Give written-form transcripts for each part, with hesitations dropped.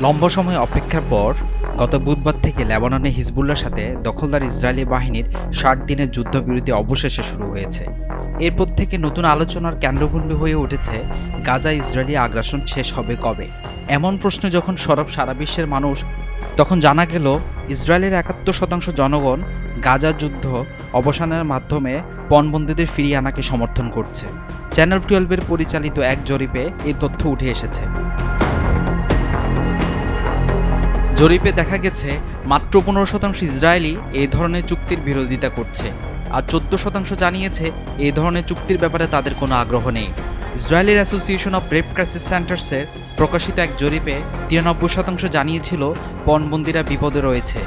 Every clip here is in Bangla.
লম্বা সময় অপেক্ষার পর গত বুধবার থেকে লেবাননে হিজবুল্লাহর সাথে দখলদার ইসরায়েলি বাহিনীর ৬০ দিনের যুদ্ধবিরতি অবশেষে শুরু হয়েছে। এরপর থেকে নতুন আলোচনার কেন্দ্রবিন্দু হয়ে উঠেছে গাজা ইসরায়েলি আগ্রাসন শেষ হবে কবে। এমন প্রশ্নে যখন সরব সারা বিশ্বের মানুষ, তখন জানা গেল ইসরায়েলের ৭১% জনগণ গাজা যুদ্ধ অবসানের মাধ্যমে পণবন্দীদের ফিরিয়ে আনাকে সমর্থন করছে। চ্যানেল 12-এর পরিচালিত এক জরিপে এই তথ্য উঠে এসেছে। জরিপে দেখা গেছে মাত্র 15% ইসরায়েলি এই ধরনের চুক্তির বিরোধিতা করছে, আর 14% জানিয়েছে এই ধরনের চুক্তির ব্যাপারে তাদের কোনো আগ্রহ নেই। ইসরায়েলের অ্যাসোসিয়েশন অব রেপ ক্রাইসিস সেন্টার্সের প্রকাশিত এক জরিপে 93% জানিয়েছিল পণবন্দীরা বিপদে রয়েছে।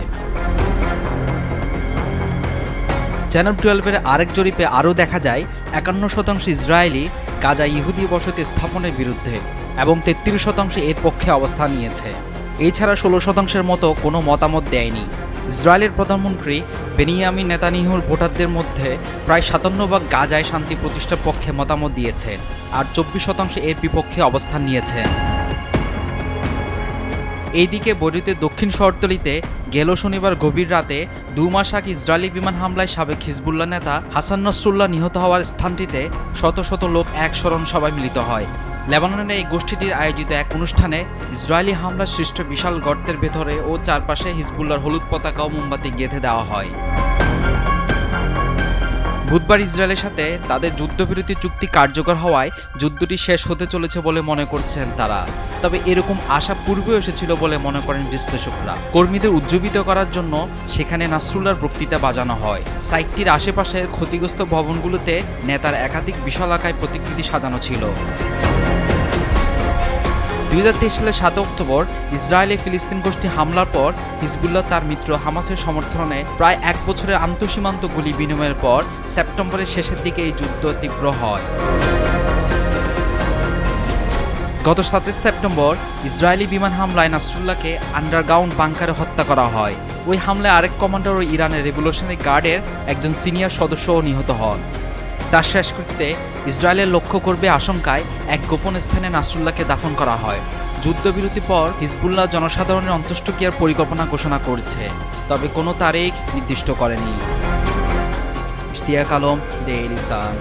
চ্যানেল 12-এর আরেক জরিপে আরও দেখা যায় 51% ইসরায়েলি গাজা ইহুদি বসতি স্থাপনের বিরুদ্ধে এবং 33% এর পক্ষে অবস্থান নিয়েছে। এছাড়া 16%-এর মতো কোনো মতামত দেয়নি। ইসরায়েলের প্রধানমন্ত্রী বেনিয়ামিন নেতানিয়াহুর ভোটারদের মধ্যে প্রায় 57% গাজায় শান্তি প্রতিষ্ঠার পক্ষে মতামত দিয়েছেন, আর 24% এর বিপক্ষে অবস্থান নিয়েছেন। এইদিকে বৈরুতের দক্ষিণ শহরতলিতে গেল শনিবার গভীর রাতে 2 মাস আগে ইসরায়েলি বিমান হামলায় সাবেক হিজবুল্লাহ নেতা হাসান নাসরুল্লাহ নিহত হওয়ার স্থানটিতে শত শত লোক এক স্মরণ সভায় মিলিত হয়। লেবাননের এই গোষ্ঠীটির আয়োজিত এক অনুষ্ঠানে ইসরায়েলি হামলার সৃষ্ট বিশাল গর্তের ভেতরে ও চারপাশে হিজবুল্লাহর হলুদ পতাকা ও মোমবাতি গেঁথে দেওয়া হয়। বুধবার ইসরায়েলের সাথে তাদের যুদ্ধবিরতি চুক্তি কার্যকর হওয়ায় যুদ্ধটি শেষ হতে চলেছে বলে মনে করছেন তারা। তবে এরকম আশা পূর্বেও এসেছিল বলে মনে করেন বিশ্লেষকরা। কর্মীদের উজ্জীবিত করার জন্য সেখানে নাসরুল্লাহর বক্তৃতা বাজানো হয়। সাইটটির আশেপাশের ক্ষতিগ্রস্ত ভবনগুলোতে নেতার একাধিক বিশালাকায় প্রতিকৃতি সাজানো ছিল। 2023 সালের 7 অক্টোবর ইসরায়েলে ফিলিস্তিন গোষ্ঠী হামলার পর হিজবুল্লাহ তার মিত্র হামাসের সমর্থনে প্রায় 1 বছরের আন্তঃসীমান্ত গুলি বিনিময়ের পর সেপ্টেম্বরের শেষের দিকে এই যুদ্ধ তীব্র হয়। গত 7 সেপ্টেম্বর ইসরায়েলি বিমান হামলায় নাসরুল্লাহকে আন্ডারগ্রাউন্ড বাংকারে হত্যা করা হয়। ওই হামলায় আরেক কমান্ডার ও ইরানের রেভলিউশনারি গার্ডের একজন সিনিয়র সদস্যও নিহত হন। তার শেষকৃত্যে ইসরায়েলের লক্ষ্য করবে আশঙ্কায় এক গোপন স্থানে নাসরুল্লাহকে দাফন করা হয়। যুদ্ধবিরতির পর হিজবুল্লাহ জনসাধারণের অন্ত্যেষ্টিক্রিয়ার পরিকল্পনা ঘোষণা করেছে, তবে কোনো তারিখ নির্দিষ্ট করেনি। Ishtiaq Alam, Daily Sun.